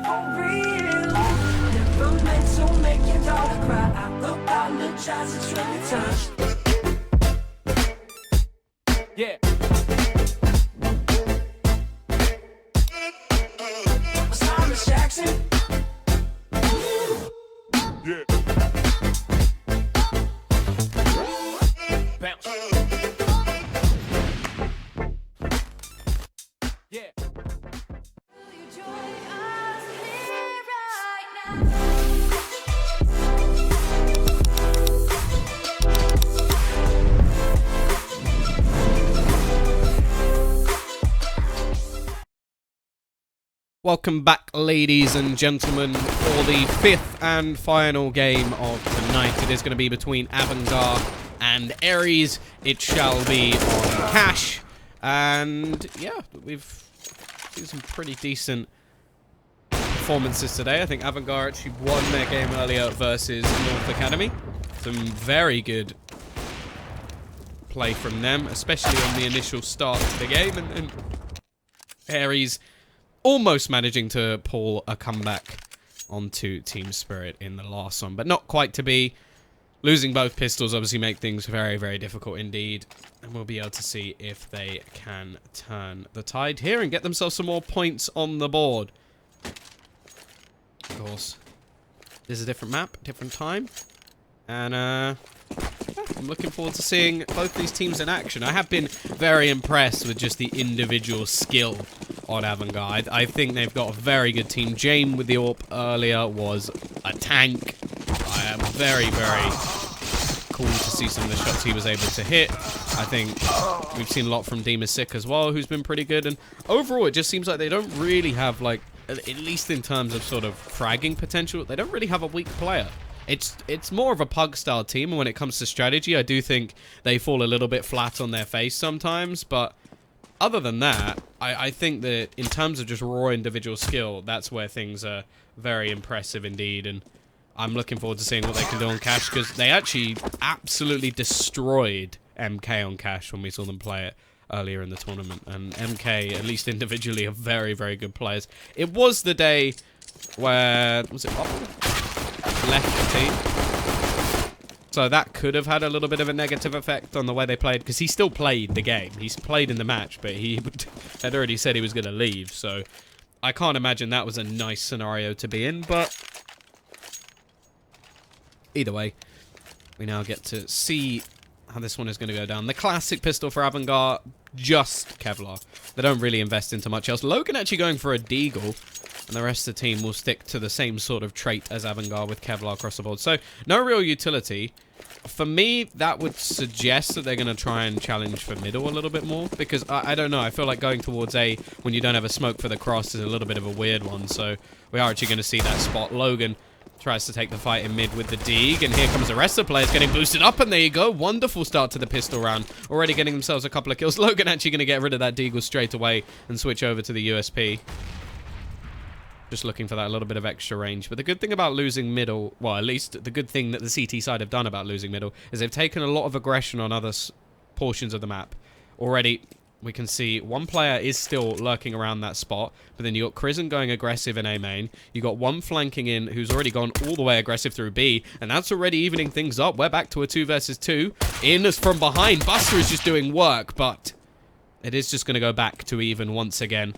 for real. Never meant to make your daughter cry. I apologize, it's really time. Yeah. Cyrus Jackson. Yeah. Bounce. Yeah. Welcome back, ladies and gentlemen, for the fifth and final game of tonight. It is going to be between AVANGAR and ARES. It shall be on cash. And yeah, we've seen some pretty decent performances today. I think AVANGAR actually won their game earlier versus North Academy. Some very good play from them, especially on the initial start of the game. And ARES almost managing to pull a comeback onto Team Spirit in the last one, but not quite to be. Losing both pistols obviously make things very, very difficult indeed. And we'll be able to see if they can turn the tide here and get themselves some more points on the board. Of course, this is a different map, different time. And I'm looking forward to seeing both these teams in action. I have been very impressed with just the individual skill on AVANGAR. I think they've got a very good team. Jame with the AWP earlier was a tank. I am very, very cool to see some of the shots he was able to hit. I think we've seen a lot from Bissmire as well, who's been pretty good. And overall, it just seems like they don't really have, like, at least in terms of sort of fragging potential, they don't really have a weak player. It's more of a pug-style team, and when it comes to strategy, I do think they fall a little bit flat on their face sometimes, but other than that, I think that in terms of just raw individual skill, that's where things are very impressive indeed, and I'm looking forward to seeing what they can do on Cash, because they actually absolutely destroyed MK on Cash when we saw them play it earlier in the tournament, and MK, at least individually, are very, very good players. It was the day where, was it Opal left the team? So that could have had a little bit of a negative effect on the way they played, because he still played the game. He's played in the match, but he had already said he was going to leave. So I can't imagine that was a nice scenario to be in, but either way, we now get to see how this one is going to go down. The classic pistol for AVANGAR, just Kevlar. They don't really invest into much else. Logan actually going for a Deagle, and the rest of the team will stick to the same sort of trait as AVANGAR with Kevlar across the board. So, no real utility. For me, that would suggest that they're going to try and challenge for middle a little bit more, because I don't know, I feel like going towards A when you don't have a smoke for the cross is a little bit of a weird one, so we are actually going to see that spot. Logan tries to take the fight in mid with the Deeg, and here comes the rest of the players getting boosted up, and there you go. Wonderful start to the pistol round. Already getting themselves a couple of kills. Logan actually going to get rid of that Deagle straight away and switch over to the USP. Just looking for that little bit of extra range. But the good thing about losing middle, well, at least the good thing that the CT side have done about losing middle, is they've taken a lot of aggression on other portions of the map. Already, we can see one player is still lurking around that spot, but then you got Crizzen going aggressive in A main. You got one flanking in who's already gone all the way aggressive through B, and that's already evening things up. We're back to a 2 versus 2. In as from behind, Buster is just doing work, but it is just going to go back to even once again.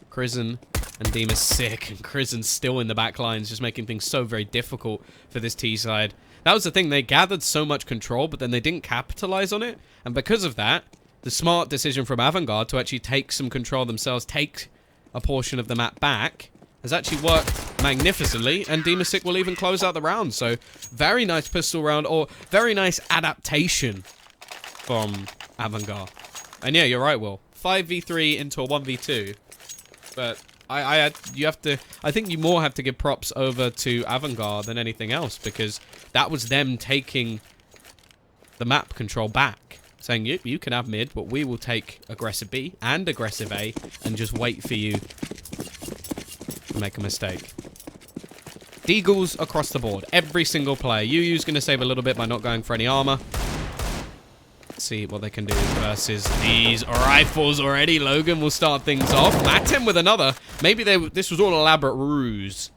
Crizzen and Deem is sick, and Crizzen's still in the back lines, just making things so very difficult for this T side. That was the thing, they gathered so much control, but then they didn't capitalize on it, and because of that, the smart decision from AVANGAR to actually take some control themselves, take a portion of the map back, has actually worked magnificently, and Deemasick will even close out the round. So, very nice pistol round, or very nice adaptation from AVANGAR. And yeah, you're right, Will. 5v3 into a 1v2. But you have to, I think you more have to give props over to AVANGAR than anything else, because that was them taking the map control back. Saying, you can have mid, but we will take aggressive B and aggressive A and just wait for you to make a mistake. Deagles across the board. Every single player. Yu's going to save a little bit by not going for any armor. see what they can do versus these rifles already. Logan will start things off. Matem with another. Maybe this was all elaborate ruse.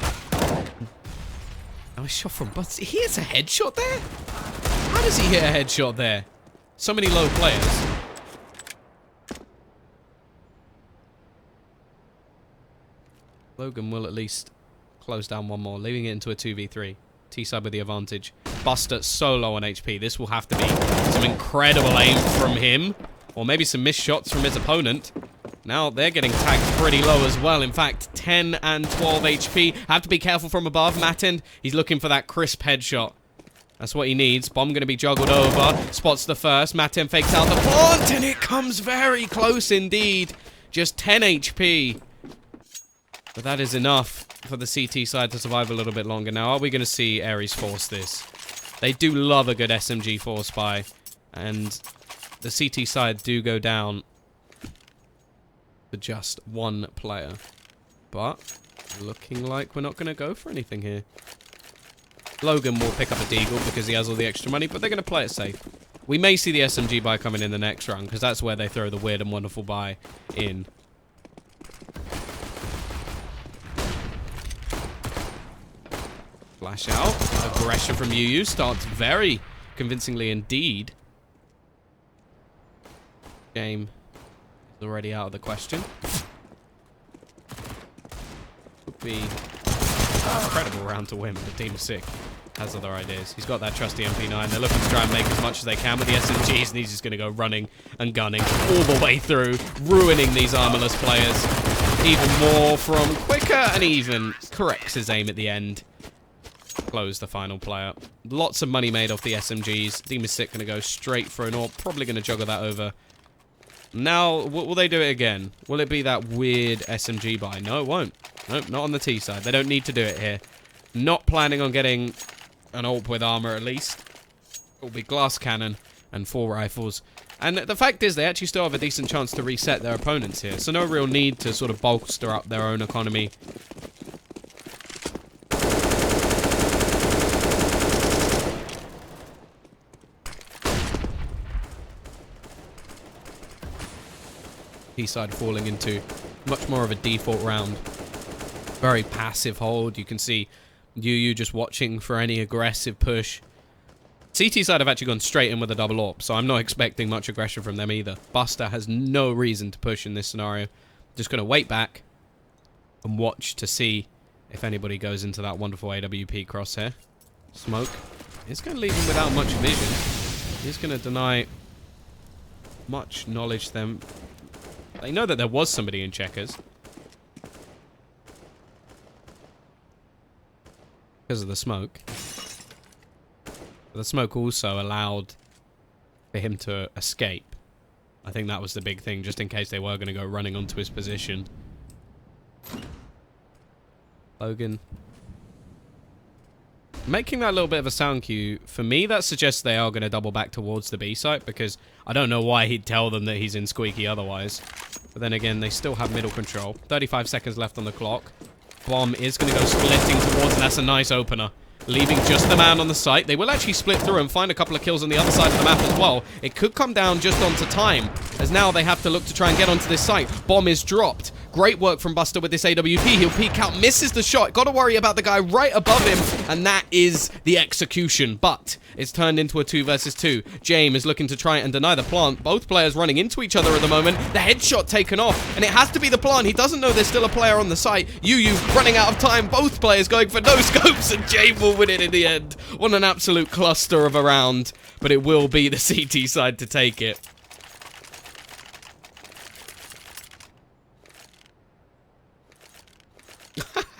Oh, a shot from Butts. He hits a headshot there? How does he hit a headshot there? So many low players. Logan will at least close down one more, leaving it into a 2v3. T-side with the advantage. Buster so low on HP. This will have to be some incredible aim from him. Or maybe some missed shots from his opponent. Now they're getting tagged pretty low as well. In fact, 10 and 12 HP. Have to be careful from above. Matin, he's looking for that crisp headshot. That's what he needs. Bomb going to be juggled over. Spots the first. Matin fakes out the plant, and it comes very close indeed. Just 10 HP. But that is enough for the CT side to survive a little bit longer. Now, are we going to see ARES force this? They do love a good SMG force buy. And the CT side do go down to just one player. But looking like we're not going to go for anything here. Logan will pick up a deagle because he has all the extra money, but they're going to play it safe. We may see the SMG buy coming in the next round because that's where they throw the weird and wonderful buy in. Flash out. Aggression from UU starts very convincingly indeed. Game is already out of the question. Would be an incredible round to win, but the team is sick. Has other ideas. He's got that trusty MP9. They're looking to try and make as much as they can with the SMGs, and he's just going to go running and gunning all the way through, ruining these armorless players. Even more from Quicker, and even corrects his aim at the end. Close the final player. Lots of money made off the SMGs. Team is sick, going to go straight for an AWP. Probably going to juggle that over. Now, will they do it again? Will it be that weird SMG buy? No, it won't. Nope, not on the T side. They don't need to do it here. Not planning on getting an AWP with armor at least. It will be glass cannon and 4 rifles. And the fact is, they actually still have a decent chance to reset their opponents here. So no real need to sort of bolster up their own economy. T-side falling into much more of a default round. Very passive hold. You can see UU just watching for any aggressive push. CT side have actually gone straight in with a double AWP, so I'm not expecting much aggression from them either. Buster has no reason to push in this scenario. Just going to wait back and watch to see if anybody goes into that wonderful AWP crosshair. Smoke is going to leave him without much vision. He's going to deny much knowledge to them. They know that there was somebody in checkers. Because of the smoke. But the smoke also allowed for him to escape. I think that was the big thing, just in case they were going to go running onto his position. Logan. Making that little bit of a sound cue, for me, that suggests they are going to double back towards the B site, because I don't know why he'd tell them that he's in squeaky otherwise. But then again, they still have middle control. 35 seconds left on the clock. Bomb is going to go splitting towards, and that's a nice opener. Leaving just the man on the site. They will actually split through and find a couple of kills on the other side of the map as well. It could come down just onto time, as now they have to look to try and get onto this site. Bomb is dropped. Great work from Buster with this AWP. He'll peek out, misses the shot. Got to worry about the guy right above him, and that is the execution. But it's turned into a 2 versus 2. James is looking to try and deny the plant. Both players running into each other at the moment. The headshot taken off, and it has to be the plant. He doesn't know there's still a player on the site. UU running out of time. Both players going for no scopes, and James will win it in the end. What an absolute cluster of a round. But it will be the CT side to take it.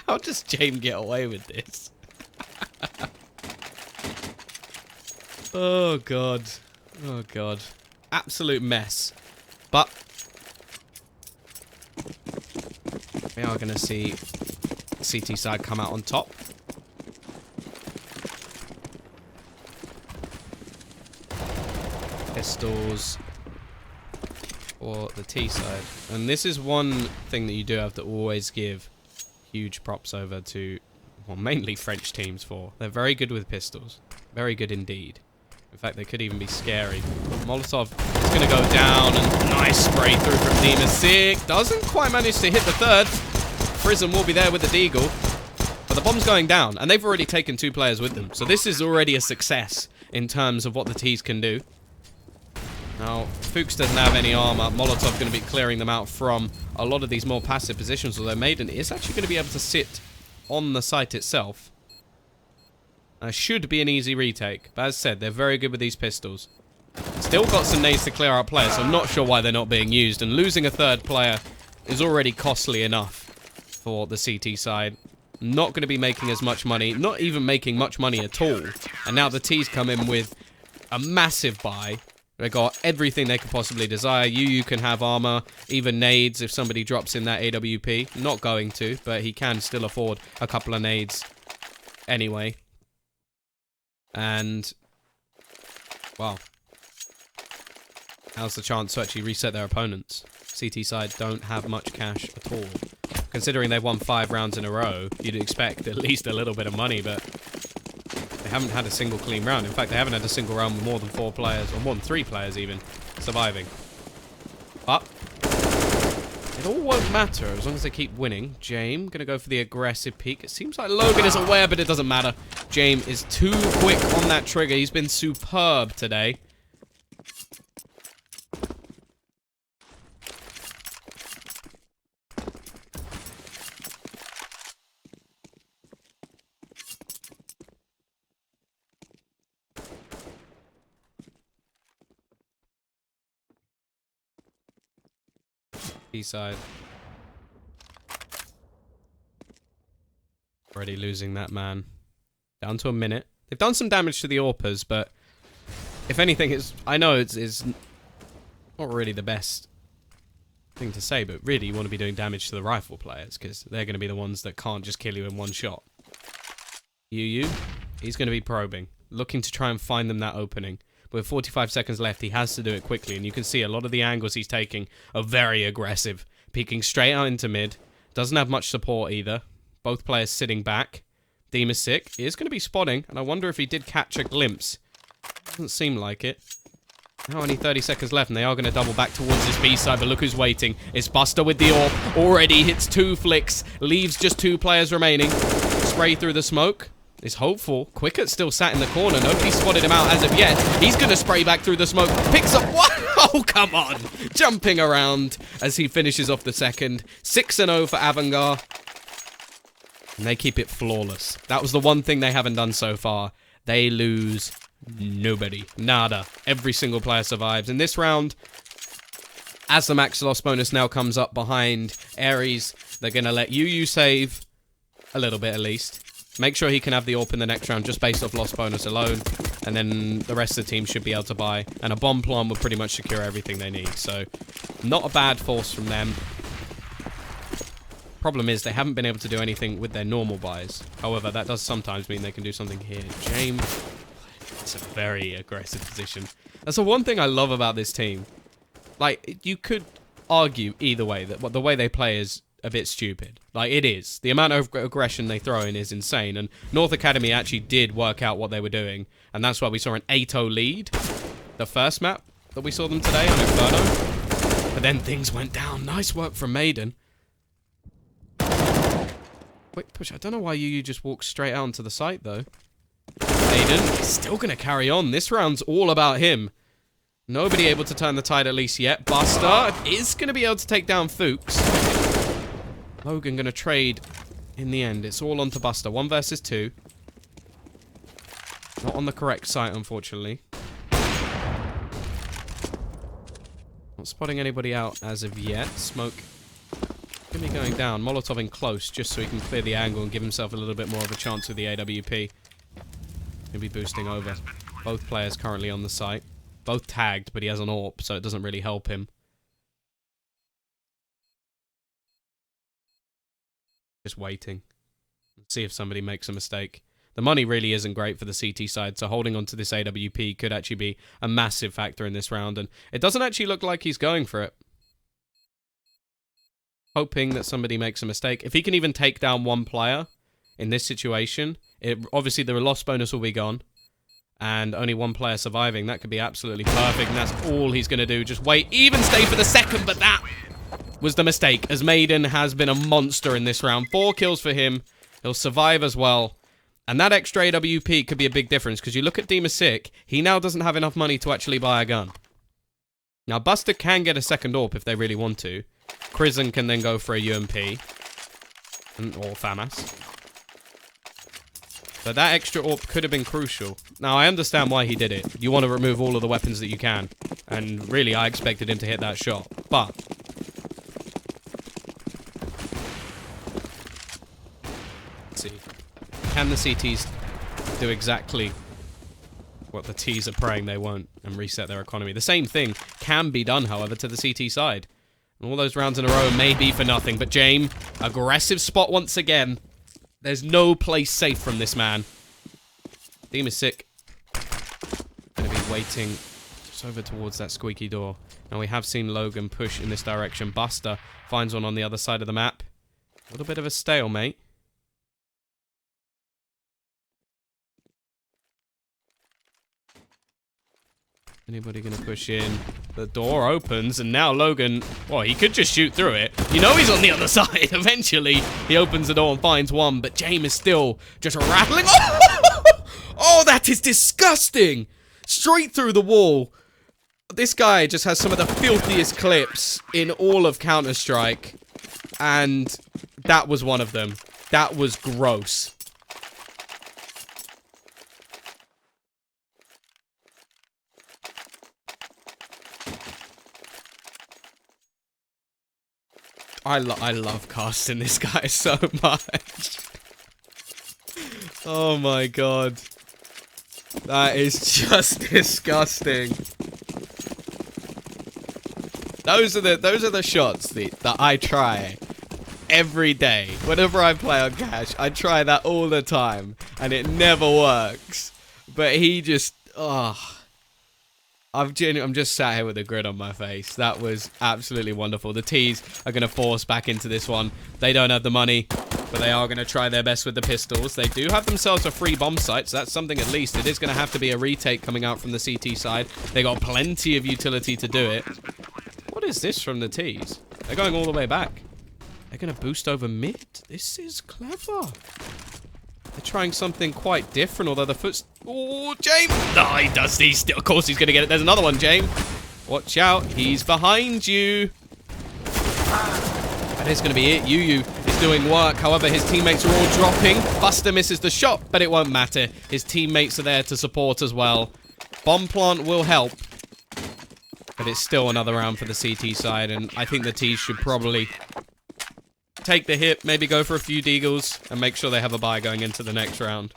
How does James get away with this? Oh, God. Oh, God. Absolute mess. But we are going to see CT side come out on top. Pistols for the T side. And this is one thing that you do have to always give huge props over to, well, mainly French teams for. They're very good with pistols. Very good indeed. In fact, they could even be scary. Molotov is going to go down, and nice spray through from Sick. Doesn't quite manage to hit the third. Prism will be there with the Deagle. But the bomb's going down, and they've already taken 2 players with them. So this is already a success in terms of what the T's can do. Now, Fuchs doesn't have any armor. Molotov going to be clearing them out from a lot of these more passive positions, although Maiden is actually going to be able to sit on the site itself. Should be an easy retake. But as said, they're very good with these pistols. Still got some nades to clear out players, so I'm not sure why they're not being used. And losing a 3rd player is already costly enough for the CT side. Not going to be making as much money. Not even making much money at all. And now the T's come in with a massive buy. They got everything they could possibly desire. UU can have armor, even nades if somebody drops in that AWP. Not going to, but he can still afford a couple of nades anyway. And, wow. Now's the chance to actually reset their opponents. CT side don't have much cash at all. Considering they've won 5 rounds in a row, you'd expect at least a little bit of money, but they haven't had a single clean round. In fact, they haven't had a single round with more than 4 players, or more than 3 players even, surviving. But it all won't matter as long as they keep winning. Jame gonna go for the aggressive peek. It seems like Logan is aware, but it doesn't matter. Jame is too quick on that trigger. He's been superb today. Side. Already losing that man. Down to a minute. They've done some damage to the AWPers, but if anything, I know it's not really the best thing to say, but really you want to be doing damage to the rifle players, because they're going to be the ones that can't just kill you in one shot. UU, he's going to be probing, looking to try and find them that opening. With 45 seconds left, he has to do it quickly, and you can see a lot of the angles he's taking are very aggressive. Peeking straight out into mid. Doesn't have much support either. Both players sitting back. Sick is going to be spotting, and I wonder if he did catch a glimpse. Doesn't seem like it. Now only 30 seconds left, and they are going to double back towards this B side, but look who's waiting. It's Buster with the AWP. Already hits 2 flicks. Leaves just 2 players remaining. Spray through the smoke. Is hopeful. Quickett still sat in the corner. Nobody spotted him out as of yet. He's going to spray back through the smoke. Picks up... What? Oh, come on. Jumping around as he finishes off the second. 6-0 for AVANGAR. And they keep it flawless. That was the one thing they haven't done so far. They lose nobody. Nada. Every single player survives. In this round, as the max loss bonus now comes up behind ARES, they're going to let UU save a little bit at least. Make sure he can have the AWP in the next round just based off loss bonus alone. And then the rest of the team should be able to buy. And a bomb plant will pretty much secure everything they need. So, not a bad force from them. Problem is, they haven't been able to do anything with their normal buys. However, that does sometimes mean they can do something here. James, it's a very aggressive position. That's the one thing I love about this team. Like, you could argue either way that the way they play is a bit stupid. Like, it is. The amount of aggression they throw in is insane, and North Academy actually did work out what they were doing, and that's why we saw an 8-0 lead. The first map that we saw them today on Inferno. But then things went down. Nice work from Maiden. Quick push. I don't know why you just walked straight out onto the site, though. Maiden still going to carry on. This round's all about him. Nobody able to turn the tide at least yet. Buster is going to be able to take down Fuchs. Logan going to trade in the end. It's all on to Buster. 1 versus 2. Not on the correct site, unfortunately. Not spotting anybody out as of yet. Smoke going to be going down. Molotov in close just so he can clear the angle and give himself a little bit more of a chance with the AWP. He'll be boosting over. Both players currently on the site. Both tagged, but he has an AWP, so it doesn't really help him. Just waiting. Let's see if somebody makes a mistake. The money really isn't great for the CT side, so holding on to this AWP could actually be a massive factor in this round, and it doesn't actually look like he's going for it. Hoping that somebody makes a mistake. If he can even take down 1 player in this situation, obviously the loss bonus will be gone, and only one player surviving. That could be absolutely perfect, and that's all he's going to do. Just wait, even stay for the second, but that was the mistake, as Maiden has been a monster in this round. 4 kills for him. He'll survive as well. And that extra AWP could be a big difference, because you look at Sick, he now doesn't have enough money to actually buy a gun. Now, Buster can get a second AWP if they really want to. Prison can then go for a UMP. Or FAMAS. But that extra AWP could have been crucial. Now, I understand why he did it. You want to remove all of the weapons that you can. And really, I expected him to hit that shot. But let's see. Can the CTs do exactly what the Ts are praying they won't and reset their economy? The same thing can be done, however, to the CT side. And all those rounds in a row may be for nothing. But James, aggressive spot once again. There's no place safe from this man. Sick. Gonna be waiting just over towards that squeaky door. Now we have seen Logan push in this direction. Buster finds one on the other side of the map. A little bit of a stalemate. Anybody gonna push in? The door opens, and now Logan, well, he could just shoot through it. You know he's on the other side. Eventually, he opens the door and finds one, but James is still just rattling. Oh, that is disgusting! Straight through the wall. This guy just has some of the filthiest clips in all of Counter-Strike, and that was one of them. That was gross. I love casting this guy so much. Oh my god. That is just disgusting. Those are the shots that I try every day. Whenever I play on Cash, I try that all the time. And it never works. But he just... I'm just sat here with a grin on my face. That was absolutely wonderful. The Ts are going to force back into this one. They don't have the money, but they are going to try their best with the pistols. They do have themselves a free bomb site, so that's something at least. It is going to have to be a retake coming out from the CT side. They got plenty of utility to do it. What is this from the Ts? They're going all the way back. They're going to boost over mid? This is clever. They're trying something quite different, although the foot's... Oh, James! No, he does. He's still... Of course he's going to get it. There's another one, James. Watch out. He's behind you. That is going to be it. Yu is doing work. However, his teammates are all dropping. Buster misses the shot, but it won't matter. His teammates are there to support as well. Bomb plant will help. But it's still another round for the CT side, and I think the Ts should probably... take the hit, maybe go for a few deagles, and make sure they have a buy going into the next round.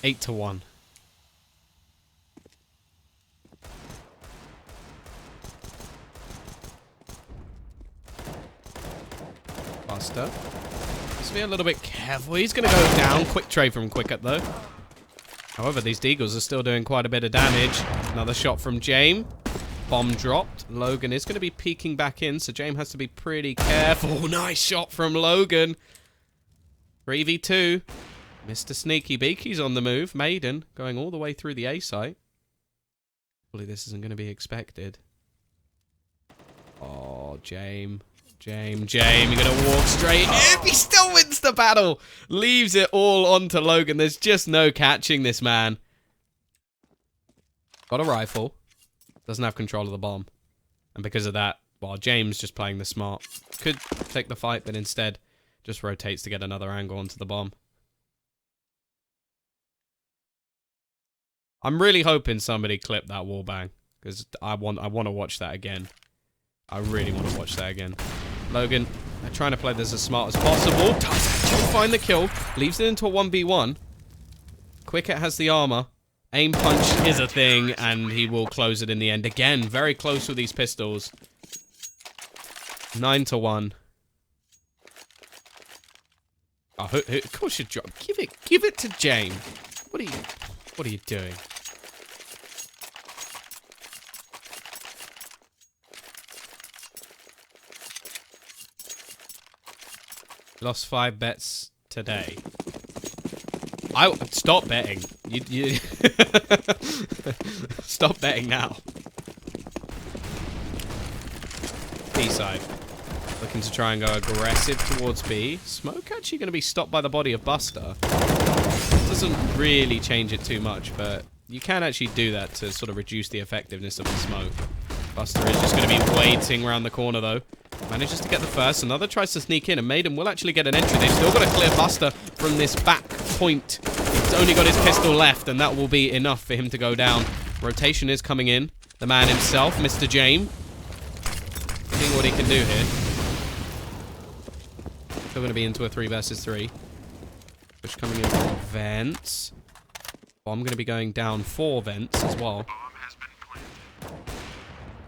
Eight to 1. Buster. Let's be a little bit careful. He's going to go down. Quick trade from Quicket, though. However, these deagles are still doing quite a bit of damage. Another shot from James. Bomb dropped. Logan is going to be peeking back in, so James has to be pretty careful. Nice shot from Logan. 3v2. Mr. Sneaky Beaky's on the move. Maiden going all the way through the A site. Hopefully this isn't going to be expected. Oh, James. You're going to walk straight in. He still wins the battle. Leaves it all onto Logan. There's just no catching this man. Got a rifle. Doesn't have control of the bomb. And because of that, well, James just playing the smart. Could take the fight, but instead just rotates to get another angle onto the bomb. I'm really hoping somebody clipped that wallbang, because I want to watch that again. I really want to watch that again. Logan, they're trying to play this as smart as possible. Does actually find the kill. Leaves it into a 1v1. Quicket has the armor. Aim punch is a thing, and he will close it in the end. Again, very close with these pistols. 9-1. Oh, of course you drop. Give it to James. What are you doing? Lost 5 bets today. Stop betting. You stop betting now. B side. Looking to try and go aggressive towards B. Smoke actually going to be stopped by the body of Buster. Doesn't really change it too much, but you can actually do that to sort of reduce the effectiveness of the smoke. Buster is just going to be waiting around the corner though. Manages to get the first. Another tries to sneak in, and Maiden will actually get an entry. They've still got to clear Buster from this back point. He's only got his pistol left, and that will be enough for him to go down. Rotation is coming in. The man himself, Mr. James. Seeing what he can do here. Still going to be into a 3 versus 3. Push coming in from vents. Bomb going to be going down 4 vents as well.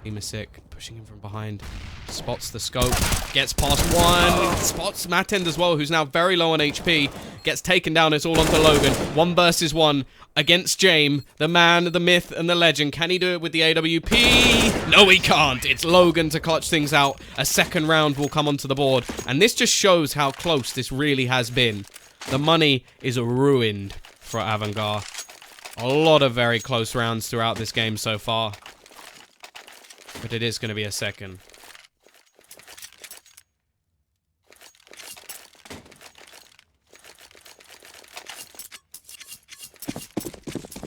Team is sick. Pushing him from behind. Spots the scope. Gets past one. Spots Matend as well, who's now very low on HP. Gets taken down. It's all onto Logan. 1 versus 1 against James. The man, the myth, and the legend. Can he do it with the AWP? No, he can't. It's Logan to clutch things out. A second round will come onto the board. And this just shows how close this really has been. The money is ruined for AVANGAR. A lot of very close rounds throughout this game so far. But it is going to be a second.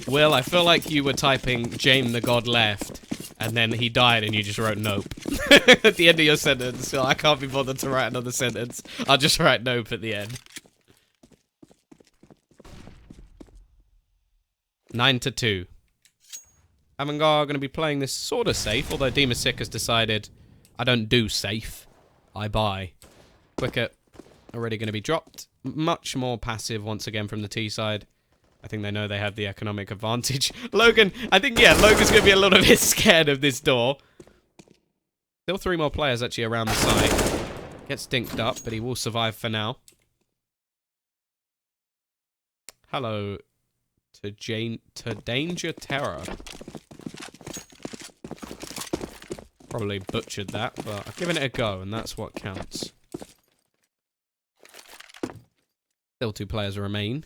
Will, I feel like you were typing James the God left, and then he died and you just wrote nope. At the end of your sentence, so I can't be bothered to write another sentence. I'll just write nope at the end. 9-2. AVANGAR are going to be playing this sort of safe, although Demasik has decided, I don't do safe, I buy. Quicker, already going to be dropped. Much more passive once again from the T side. I think they know they have the economic advantage. Logan, I think, yeah, Logan's going to be a little bit scared of this door. Still 3 more players actually around the site. Gets dinked up, but he will survive for now. Hello to Danger Terror. Probably butchered that, but I've given it a go, and that's what counts. Still 2 players remain.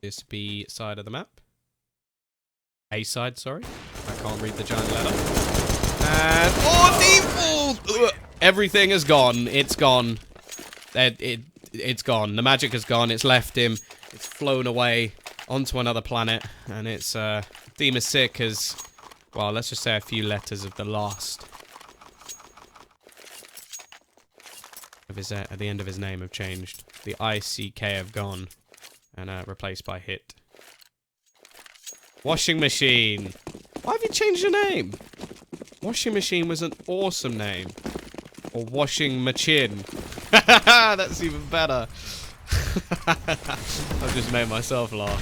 This B side of the map. A side, sorry. I can't read the giant letter. And... oh, default! Everything is gone. It's gone. It's gone. The magic has gone. It's left him. It's flown away onto another planet. And it's, Demasik has... well, let's just say a few letters of the last. Of his, at the end of his name have changed. The ICK have gone. And replaced by hit. Washing machine. Why have you changed your name? Washing machine was an awesome name. Or washing machin. That's even better. I've just made myself laugh.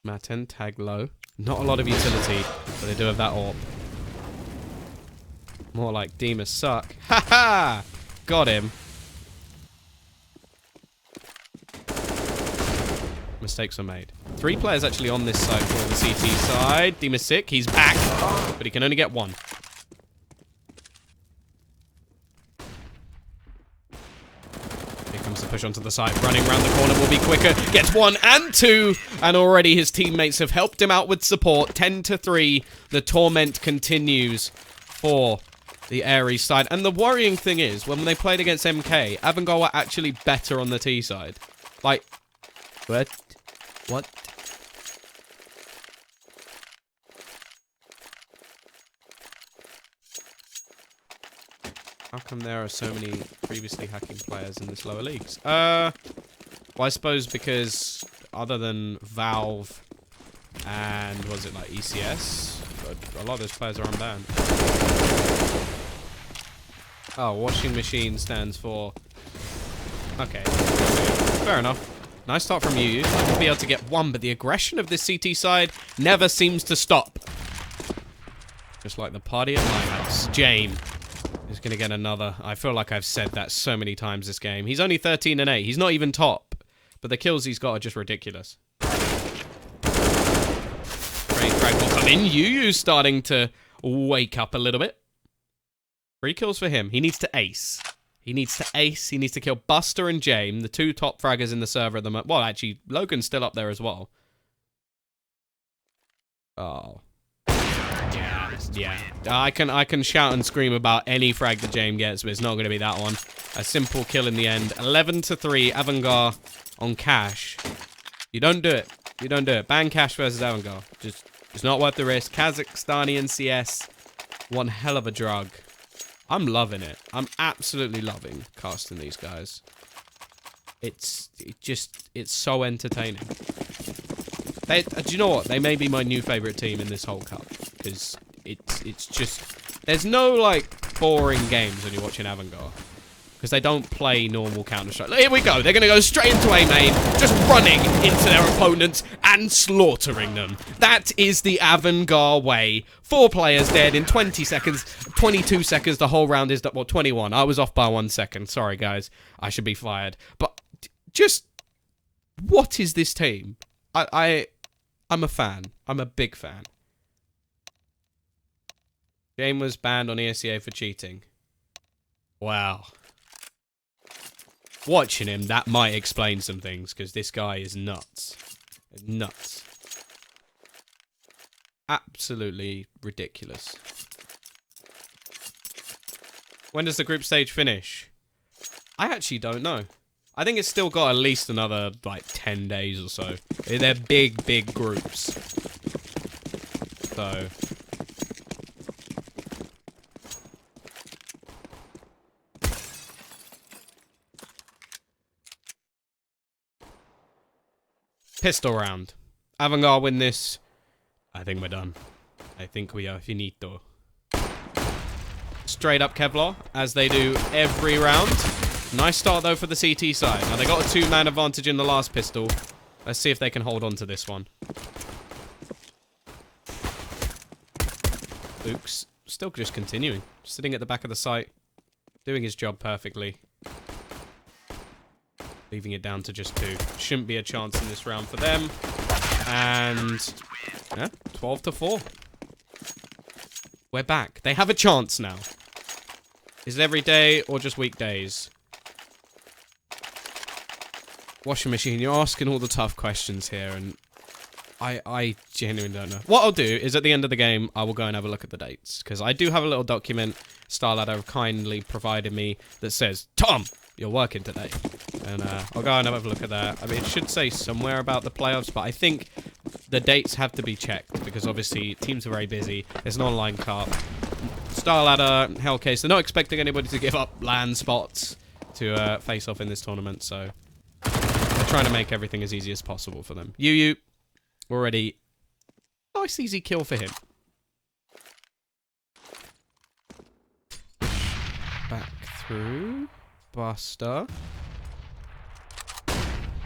Maten, tag low. Not a lot of utility, but they do have that AWP. More like Demas suck. Ha ha! Got him. Mistakes were made. 3 players actually on this side for the CT side. Demasik, he's back, but he can only get 1. Here comes the push onto the side. Running around the corner will be quicker. Gets 1 and 2, and already his teammates have helped him out with support. 10-3. The torment continues for the ARES side. And the worrying thing is, when they played against MK, AVANGAR were actually better on the T side. Like, what? What? How come there are so many previously hacking players in this lower leagues? Well, I suppose because other than Valve and, was it like ECS? a lot of those players are unbanned. Oh, washing machine stands for... Okay. Fair enough. Nice start from you. I could be able to get one, but the aggression of this CT side never seems to stop. Just like the party at my house. Jane is going to get another. I feel like I've said that so many times this game. He's only 13 and 8. He's not even top. But the kills he's got are just ridiculous. Great frag will come in. Yu's starting to wake up a little bit. 3 kills for him. He needs to ace. He needs to ace. He needs to kill Buster and Jame, the 2 top fraggers in the server at the moment. Well, actually, Logan's still up there as well. Oh. Yeah. I can shout and scream about any frag that Jame gets, but it's not going to be that one. A simple kill in the end. 11-3, AVANGAR on Cash. You don't do it. You don't do it. Ban Cash versus AVANGAR. Just, it's not worth the risk. Kazakhstani CS. One hell of a drug. I'm loving it. I'm absolutely loving casting these guys. It's so entertaining. Do you know what? They may be my new favorite team in this whole cup, because it's just, there's no like boring games when you're watching AVANGAR, because they don't play normal Counter-Strike. Here we go. They're going to go straight into A main, just running into their opponents and slaughtering them. That is the AVANGAR way. 4 players dead in 20 seconds, 22 seconds. The whole round is, well, 21. I was off by 1 second. Sorry, guys. I should be fired. But just, what is this team? I'm a fan. I'm a big fan. Game was banned on ESEA for cheating. Wow. Watching him, that might explain some things, because this guy is nuts. Nuts. Absolutely ridiculous. When does the group stage finish? I actually don't know. I think it's still got at least another, like, 10 days or so. They're big, big groups. So... Pistol round. AVANGAR win this. I think we're done. I think we are finito. Straight up Kevlar, as they do every round. Nice start, though, for the CT side. Now, they got a 2-man advantage in the last pistol. Let's see if they can hold on to this one. Luke's still just continuing. Sitting at the back of the site. Doing his job perfectly. Leaving it down to just 2. Shouldn't be a chance in this round for them. And... yeah, 12-4. We're back. They have a chance now. Is it every day or just weekdays? Washing machine, you're asking all the tough questions here, and I genuinely don't know. What I'll do is at the end of the game, I will go and have a look at the dates, because I do have a little document Starladder have kindly provided me that says, Tom, you're working today. And I'll go and have a look at that. I mean, it should say somewhere about the playoffs, but I think the dates have to be checked, because obviously teams are very busy. It's an online cup. Starladder, Hellcase, they're not expecting anybody to give up land spots to face off in this tournament, so they're trying to make everything as easy as possible for them. Yu already, nice easy kill for him. Back through, Buster.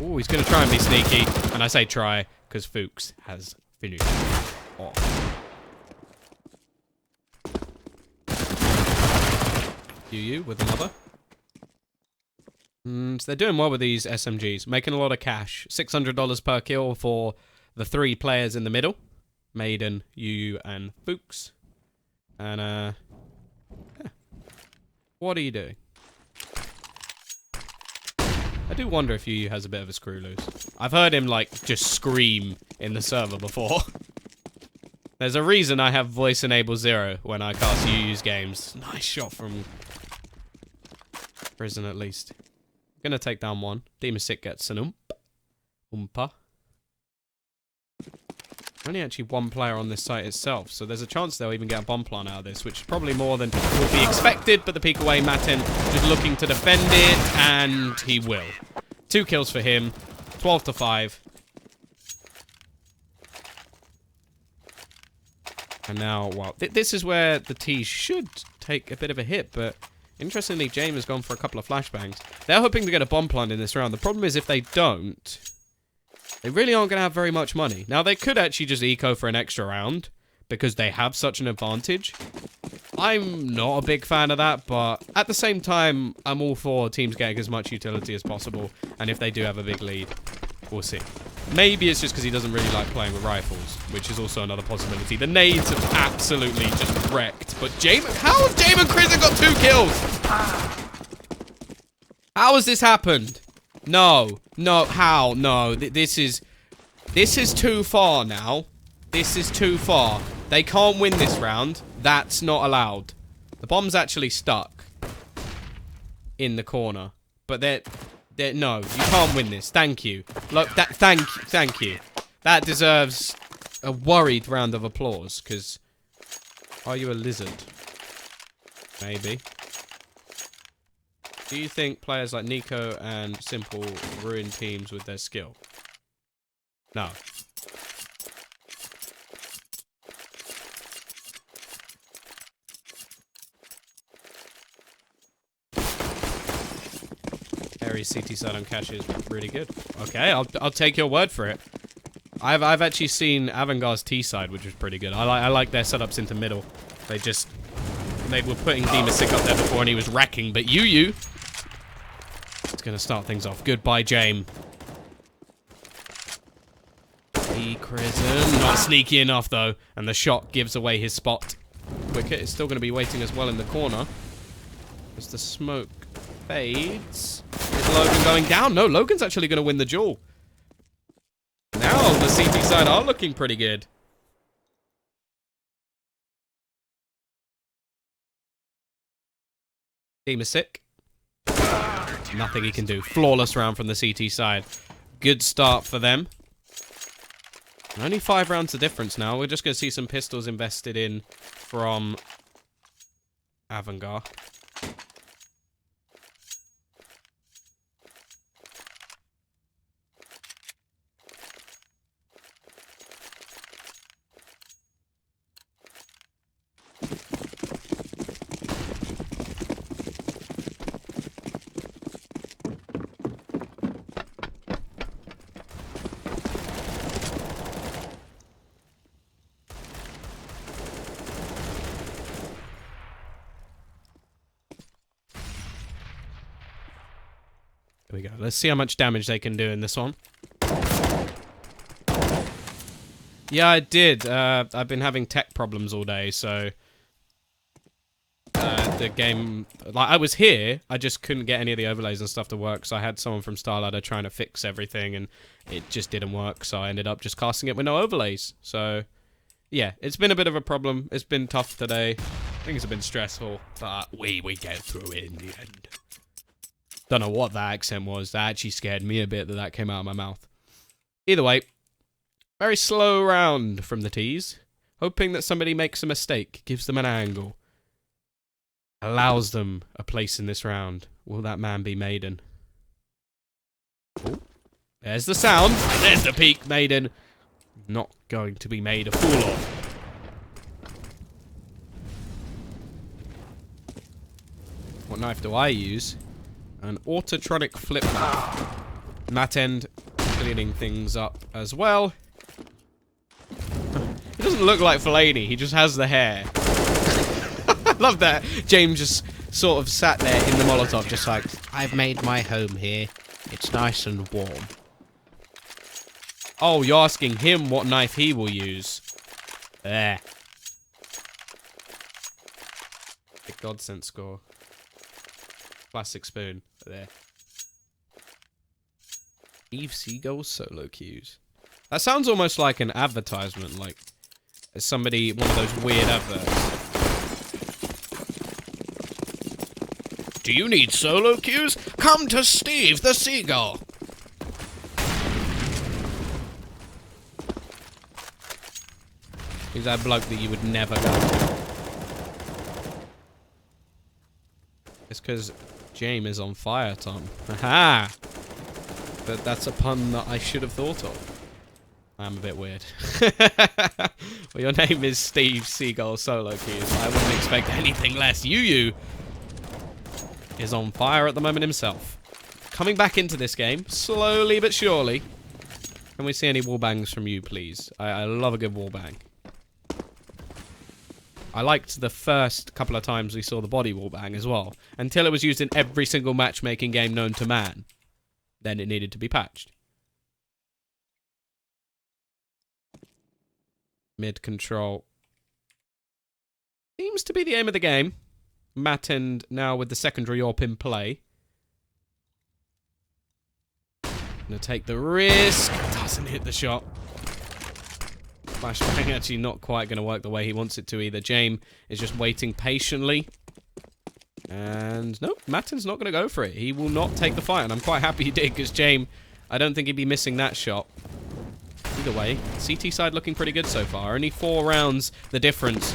Oh, he's going to try and be sneaky, and I say try because Fuchs has finished off. Yu with another. So they're doing well with these SMGs. Making a lot of cash. $600 per kill for the 3 players in the middle. Maiden, Yu, and Fuchs. And, yeah. What are you doing? I do wonder if Yu has a bit of a screw loose. I've heard him, like, just scream in the server before. There's a reason I have voice enable 0 when I cast Yu's games. Nice shot from prison, at least. Gonna take down one. Demon Sick gets an Oompa. Only actually 1 player on this site itself, so there's a chance they'll even get a bomb plant out of this, which is probably more than would be expected, but the peek away, Matin just looking to defend it, and he will. 2 kills for him. 12-5. And now, well, this is where the T should take a bit of a hit, but interestingly, James has gone for a couple of flashbangs. They're hoping to get a bomb plant in this round. The problem is if they don't, they really aren't going to have very much money. Now, they could actually just eco for an extra round because they have such an advantage. I'm not a big fan of that, but at the same time, I'm all for teams getting as much utility as possible, and if they do have a big lead, we'll see. Maybe it's just because he doesn't really like playing with rifles, which is also another possibility. The nades have absolutely just wrecked. But how have James and Chris got 2 kills? How has this happened? No. No, how? No, this is too far now. This is too far. They can't win this round. That's not allowed. The bomb's actually stuck in the corner. But no, you can't win this. Thank you. Look, thank you. That deserves a worried round of applause, because are you a lizard? Maybe. Do you think players like Nico and Simple ruin teams with their skill? No. ARES CT side on cache is really good. Okay, I'll take your word for it. I've actually seen AVANGAR's T side, which was pretty good. I like their setups into middle. They were putting Demasik up there before and he was wrecking, but you it's gonna start things off. Goodbye, James. Prison, not sneaky enough though, and the shot gives away his spot. Wicket is still gonna be waiting as well in the corner as the smoke fades. Is Logan going down? No, Logan's actually going to win the duel. Now the CT side are looking pretty good. Demasik. Nothing he can do. Flawless round from the CT side. Good start for them. Only 5 rounds of difference now. We're just going to see some pistols invested in from AVANGAR. Here we go. Let's see how much damage they can do in this one. Yeah, I did. I've been having tech problems all day, so the game, like, I was here, I just couldn't get any of the overlays and stuff to work, so I had someone from Starladder trying to fix everything, and it just didn't work, so I ended up just casting it with no overlays. So, yeah, it's been a bit of a problem. It's been tough today. Things have been stressful, but we get through it in the end. Don't know what that accent was. That actually scared me a bit that came out of my mouth. Either way, very slow round from the T's. Hoping that somebody makes a mistake, gives them an angle, allows them a place in this round. Will that man be Maiden? Ooh. There's the sound. There's the peak, Maiden. Not going to be made a fool of. What knife do I use? An autotronic flip knife. That end cleaning things up as well. He doesn't look like Fellaini, he just has the hair. I love that. James just sort of sat there in the Molotov, just like, I've made my home here. It's nice and warm. Oh, you're asking him what knife he will use. There. The godsend score. Plastic spoon. There. Eve Seagull's solo queues. That sounds almost like an advertisement, like somebody, one of those weird adverts. Do you need solo queues? Come to Steve the Seagull. He's that bloke that you would never go to. It's because James is on fire, Tom. Aha! But that's a pun that I should have thought of. I'm a bit weird. Well, your name is Steve Seagull Solo Keys. I wouldn't expect anything less. Yu is on fire at the moment himself. Coming back into this game, slowly but surely. Can we see any wall bangs from you, please? I love a good wall bang. I liked the first couple of times we saw the body wall bang as well. Until it was used in every single matchmaking game known to man. Then it needed to be patched. Mid control. Seems to be the aim of the game. Mattend now with the secondary AWP in play. Gonna take the risk. Doesn't hit the shot. Flashbang actually not quite gonna work the way he wants it to either. James is just waiting patiently. And no, Mattend's not gonna go for it. He will not take the fight, and I'm quite happy he did, because James, I don't think he'd be missing that shot. Either way, CT side looking pretty good so far. Only 4 rounds the difference.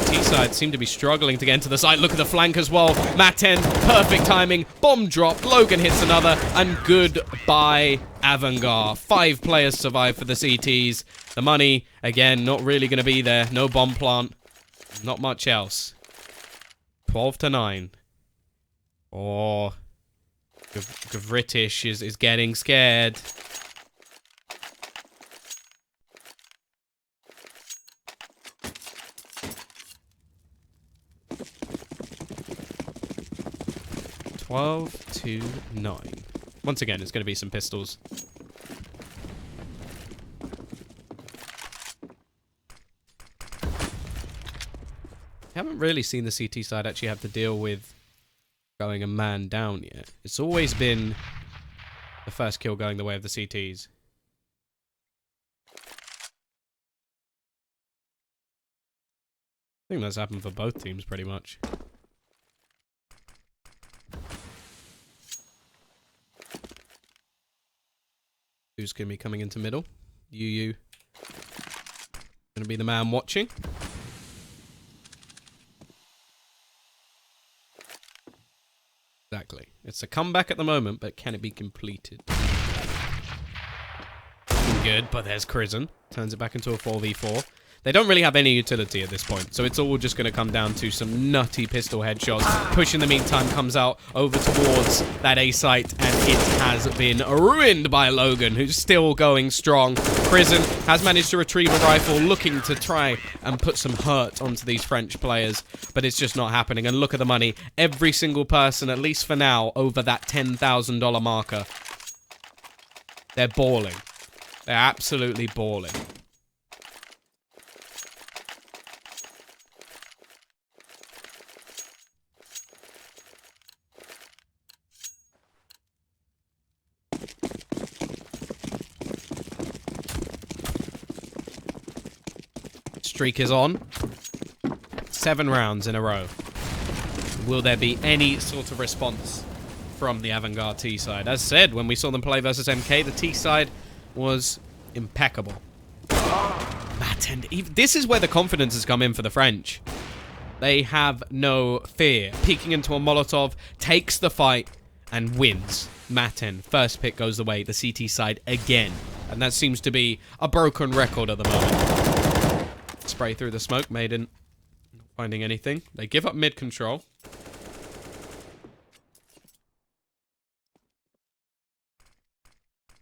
T side seem to be struggling to get into the side. Look at the flank as well. Mattend, perfect timing. Bomb drop. Logan hits another. And goodbye, AVANGAR. 5 players survive for the CTs. The money, again, not really going to be there. No bomb plant. Not much else. 12-9. Oh, Gavritish is getting scared. (12-9). Once again, it's going to be some pistols. Haven't really seen the CT side actually have to deal with going a man down yet. It's always been the first kill going the way of the CTs. I think that's happened for both teams pretty much. Who's going to be coming into middle? Yu. Going to be the man watching. Exactly. It's a comeback at the moment, but can it be completed? Good, but there's Crizzen. Turns it back into a 4v4. They don't really have any utility at this point, so it's all just going to come down to some nutty pistol headshots. Push in the meantime comes out over towards that A site, and it has been ruined by Logan, who's still going strong. Crizzen has managed to retrieve a rifle, looking to try and put some hurt onto these French players, but it's just not happening. And look at the money. Every single person, at least for now, over that $10,000 marker. They're balling. They're absolutely balling. Streak is on. 7 rounds in a row. Will there be any sort of response from the AVANGAR T side? As said, when we saw them play versus MK, the T side was impeccable. Mattend, this is where the confidence has come in for the French. They have no fear. Peeking into a Molotov, takes the fight, and wins. Mattend, first pick goes the way, the CT side again. And that seems to be a broken record at the moment. Spray through the smoke, Maiden. Not finding anything. They give up mid control.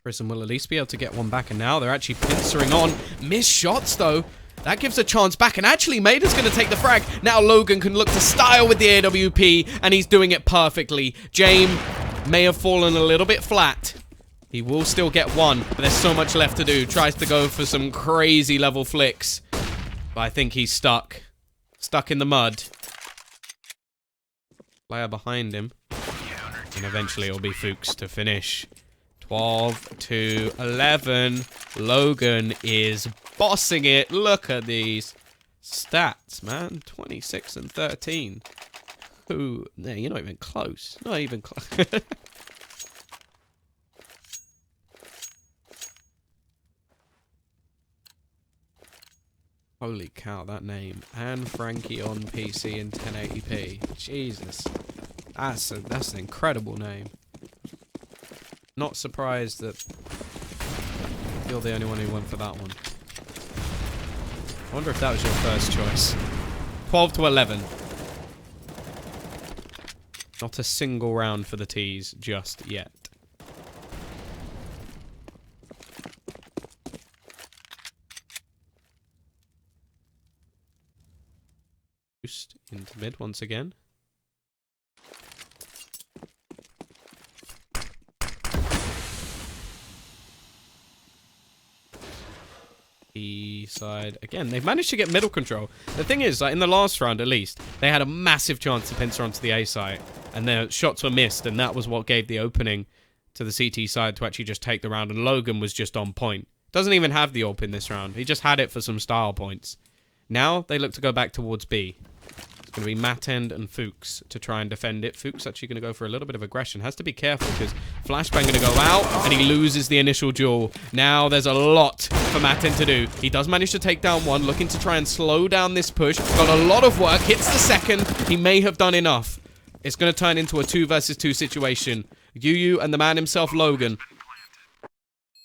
Prison will at least be able to get one back, and now they're actually pincering on. Missed shots, though. That gives a chance back, and actually Maiden's going to take the frag. Now Logan can look to style with the AWP, and he's doing it perfectly. James may have fallen a little bit flat. He will still get one, but there's so much left to do. Tries to go for some crazy level flicks. But I think he's stuck. Stuck in the mud. Player behind him. And eventually it'll be Fuchs to finish. 12-11. Logan is bossing it. Look at these stats, man. 26 and 13. Ooh, no, you're not even close. Not even close. Holy cow, that name. And Frankie on PC in 1080p. Jesus. That's an incredible name. Not surprised that you're the only one who went for that one. I wonder if that was your first choice. 12 to 11. Not a single round for the T's just yet. Boost into mid once again. Side again. They've managed to get middle control. The thing is, like in the last round at least, they had a massive chance to pincer onto the A site, and their shots were missed, and that was what gave the opening to the CT side to actually just take the round. And Logan was just on point. Doesn't even have the AWP in this round. He just had it for some style points. Now they look to go back towards B. It's going to be Matend and Fuchs to try and defend it. Fuchs actually going to go for a little bit of aggression. Has to be careful because Flashbang going to go out and he loses the initial duel. Now there's a lot for Matend to do. He does manage to take down one, looking to try and slow down this push. Got a lot of work. Hits the second. He may have done enough. It's going to turn into a 2 versus 2 situation. Yu and the man himself, Logan,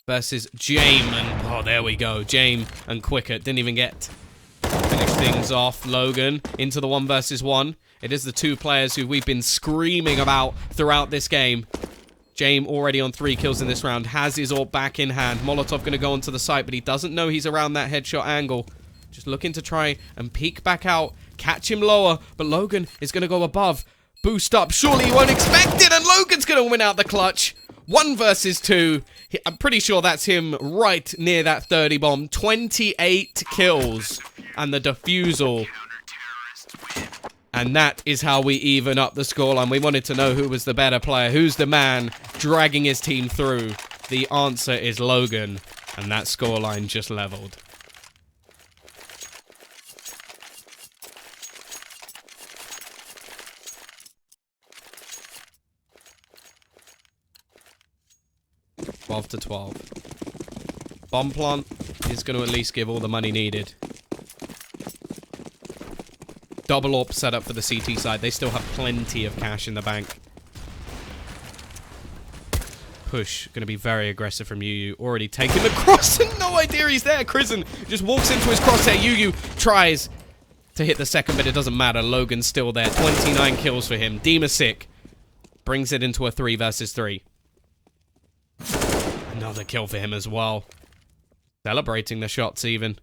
versus Jame. And oh, there we go. Jame and Quicker didn't even get finish things off. Logan into the 1 versus 1. It is the 2 players who we've been screaming about throughout this game. Jame already on 3 kills in this round. Has his AWP back in hand. Molotov going to go onto the site, but he doesn't know he's around that headshot angle. Just looking to try and peek back out. Catch him lower, but Logan is going to go above. Boost up. Surely you won't expect it, and Logan's going to win out the clutch. 1 versus 2. I'm pretty sure that's him right near that 30 bomb. 28 kills. And the defusal. And that is how we even up the scoreline. We wanted to know who was the better player. Who's the man dragging his team through? The answer is Logan. And that scoreline just leveled. $12 to 12. Bomb plant is going to at least give all the money needed. Double AWP set up for the CT side. They still have plenty of cash in the bank. Push. Going to be very aggressive from Yu. Already taking the cross and no idea he's there. Krisen just walks into his crosshair. Yu tries to hit the second, but it doesn't matter. Logan's still there. 29 kills for him. Sick brings it into a 3 versus 3. Another kill for him as well. Celebrating the shots even.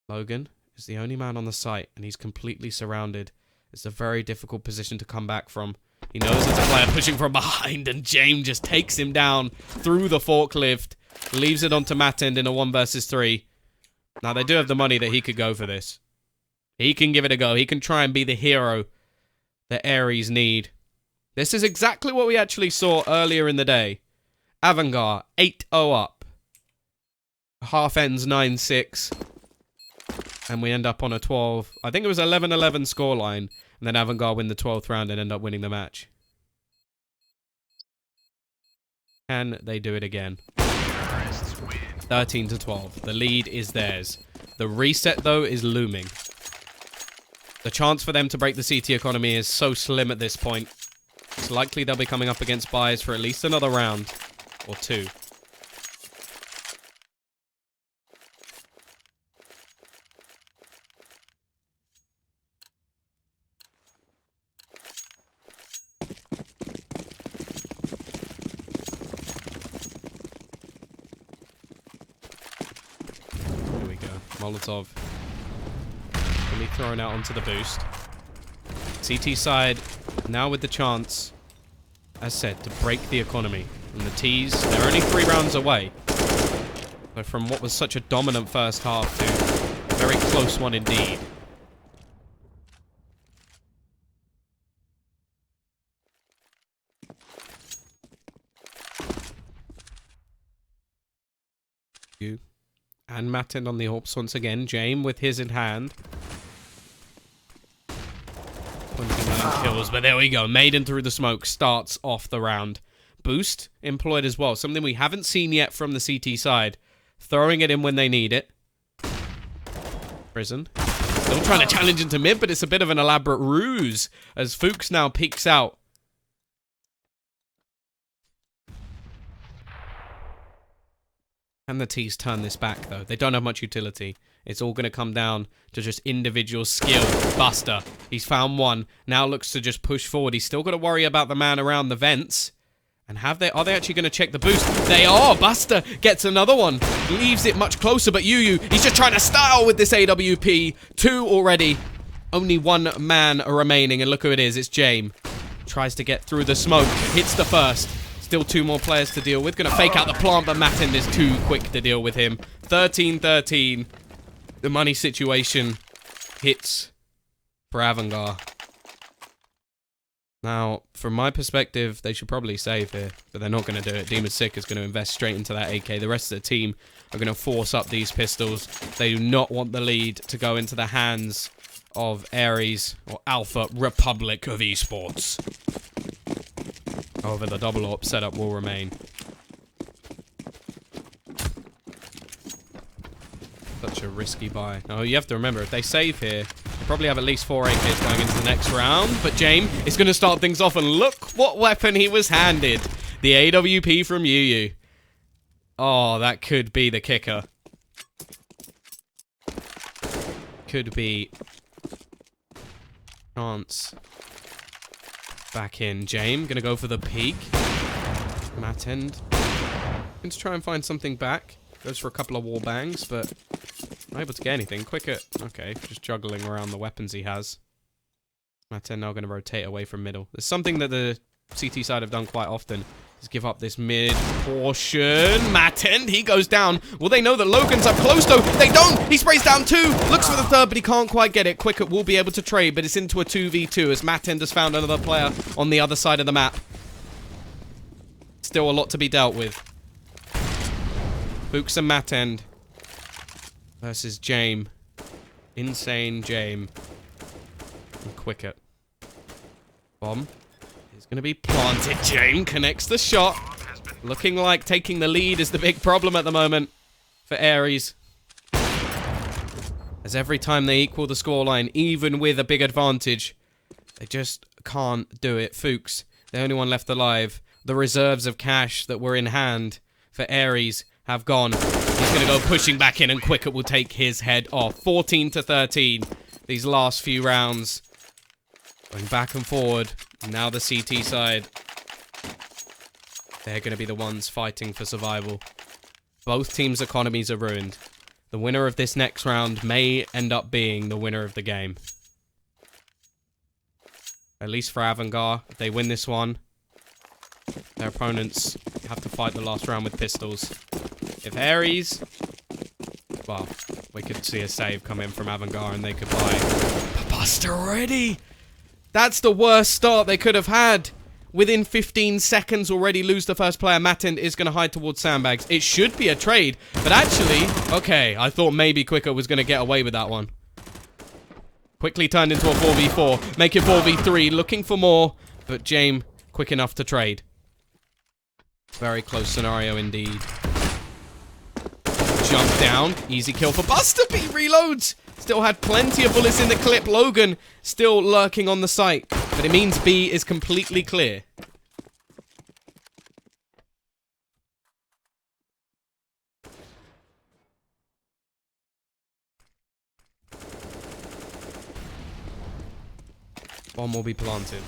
Logan is the only man on the site, and he's completely surrounded. It's a very difficult position to come back from. He knows it's a player pushing from behind, and James just takes him down through the forklift. Leaves it onto Matend in a 1 versus 3. Now, they do have the money that he could go for this. He can give it a go. He can try and be the hero that ARES need. This is exactly what we actually saw earlier in the day. AVANGAR, 8-0 up. Half ends 9-6. And we end up on a 12. I think it was 11-11 scoreline. And then AVANGAR win the 12th round and end up winning the match. Can they do it again? 13 to 12. The lead is theirs. The reset, though, is looming. The chance for them to break the CT economy is so slim at this point. It's likely they'll be coming up against buys for at least another round or 2. Here we go. Molotov. Really thrown out onto the boost. CT side now with the chance, as said, to break the economy. And the T's, they're only 3 rounds away. But from what was such a dominant first half to a very close one indeed. And Matend on the AWPs once again. Jame with his in hand. 29 kills, but there we go. Maiden through the smoke starts off the round. Boost employed as well. Something we haven't seen yet from the CT side. Throwing it in when they need it. Prison. Still trying to challenge into mid, but it's a bit of an elaborate ruse as Fuchs now peeks out. And the T's turn this back, though. They don't have much utility. It's all going to come down to just individual skill. Buster, he's found one. Now looks to just push forward. He's still got to worry about the man around the vents. And are they actually going to check the boost? They are! Buster gets another one. Leaves it much closer, but Yu, he's just trying to style with this AWP. 2 already. Only 1 man remaining, and look who it is. It's James. Tries to get through the smoke. Hits the first. Still 2 more players to deal with. Gonna fake out the plant, but Mattend is too quick to deal with him. 13-13. The money situation hits for AVANGAR. Now, from my perspective, they should probably save here, but they're not going to do it. Demon Sick is going to invest straight into that AK. The rest of the team are going to force up these pistols. They do not want the lead to go into the hands of ARES, or Alpha Republic of Esports. However, the double AWP setup will remain. Such a risky buy. Now, you have to remember, if they save here, they probably have at least 4 AKs going into the next round. But James is going to start things off, and look what weapon he was handed. The AWP from Yu. Oh, that could be the kicker. Could be chance. Back in. James gonna go for the peek. Mattend. Going to try and find something back. Goes for a couple of wall bangs, but not able to get anything. Quicker. Okay, just juggling around the weapons he has. Mattend now going to rotate away from middle. There's something that the CT side have done quite often. Is give up this mid portion. Mattend, he goes down. Will they know that Logan's up close though? They don't! He sprays down 2! Looks for the 3rd, but he can't quite get it. Quicker will be able to trade, but it's into a 2v2 as Mattend has found another player on the other side of the map. Still a lot to be dealt with. Books and Mattend versus James. Insane James. And Quicket. Bomb. Gonna be planted. James connects the shot. Looking like taking the lead is the big problem at the moment for ARES. As every time they equal the scoreline, even with a big advantage, they just can't do it. Fuchs, the only one left alive. The reserves of cash that were in hand for ARES have gone. He's gonna go pushing back in, and Quicker will take his head off. 14-13. These last few rounds. Going back and forward. Now the CT side. They're going to be the ones fighting for survival. Both teams' economies are ruined. The winner of this next round may end up being the winner of the game. At least for AVANGAR, if they win this one, their opponents have to fight the last round with pistols. If ARES, well, we could see a save come in from AVANGAR and they could buy Buster already. That's the worst start they could have had. Within 15 seconds already lose the first player. Mattend is going to hide towards sandbags. It should be a trade, but actually, okay, I thought maybe Quicker was going to get away with that one. Quickly turned into a 4v4. Make it 4v3, looking for more, but James quick enough to trade. Very close scenario indeed. Jump down. Easy kill for Buster. But he reloads. Still had plenty of bullets in the clip. Logan still lurking on the site. But it means B is completely clear. Bomb will be planted.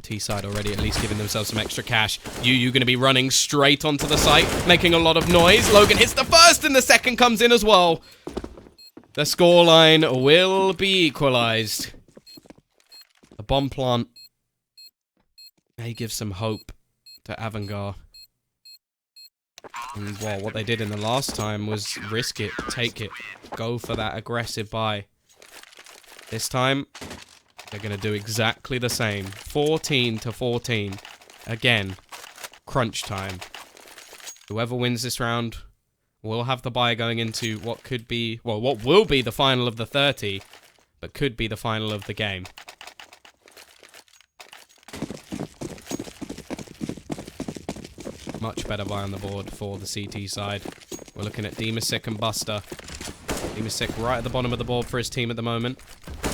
T-side already at least giving themselves some extra cash. Yu going to be running straight onto the site, making a lot of noise. Logan hits the first and the second comes in as well. The scoreline will be equalized. The bomb plant may give some hope to AVANGAR. And well, what they did in the last time was risk it, take it, go for that aggressive buy. This time, they're going to do exactly the same. 14-14. Again, crunch time. Whoever wins this round will have the bye going into what could be, well, what will be the final of the 30, but could be the final of the game. Much better buy on the board for the CT side. We're looking at Demasik and Buster. Demasik right at the bottom of the board for his team at the moment.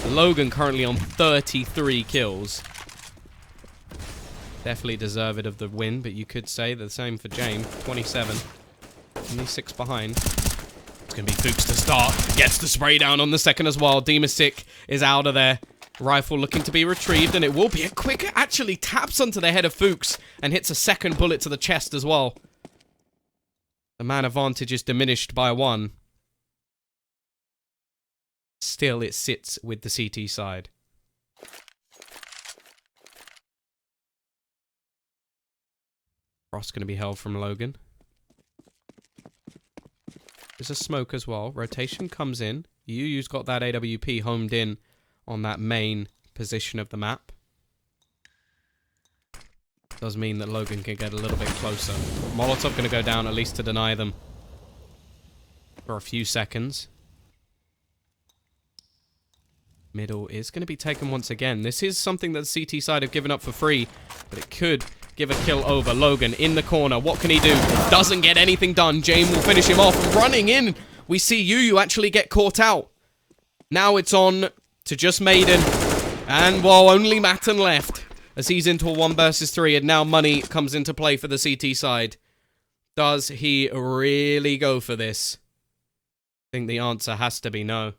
Logan currently on 33 kills. definitely deserve it of the win, but you could say the same for James. 27. Only 6 behind. It's going to be Fuchs to start. Gets the spray down on the second as well. Demastic is out of there. Rifle looking to be retrieved, and it will be a quick... Actually taps onto the head of Fuchs and hits a second bullet to the chest as well. The man advantage is diminished by 1. Still, it sits with the CT side. Frost going to be held from Logan. There's a smoke as well. Rotation comes in. UU's got that AWP homed in on that main position of the map. Does mean that Logan can get a little bit closer. Molotov going to go down at least to deny them for a few seconds. Middle is going to be taken once again. This is something that the CT side have given up for free, but it could give a kill over. Logan in the corner. What can he do? Doesn't get anything done. James will finish him off. Running in. We see UU actually get caught out. Now it's on to just Maiden. And, well, only Matten left as he's into a 1 versus 3. And now money comes into play for the CT side. Does he really go for this? I think the answer has to be no.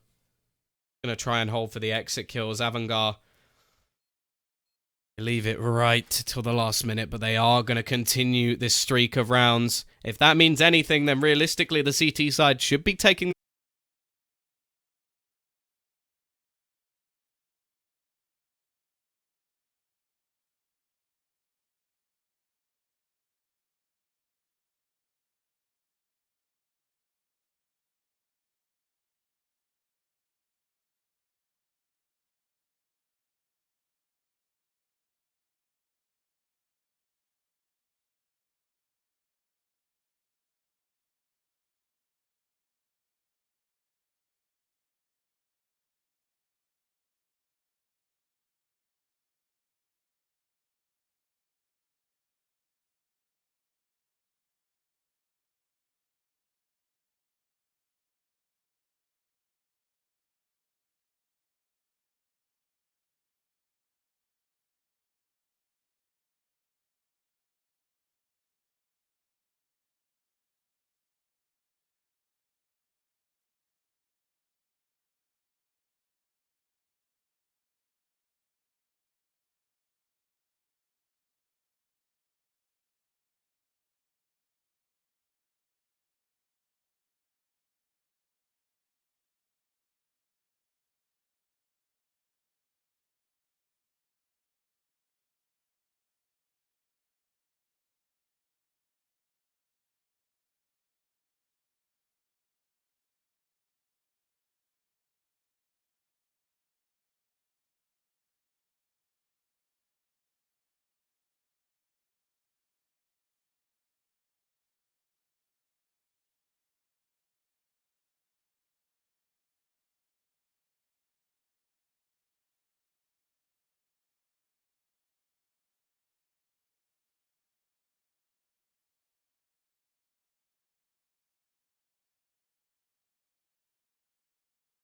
Gonna try and hold for the exit kills. AVANGAR leave it right till the last minute, but they are going to continue this streak of rounds. If that means anything, then realistically the CT side should be taking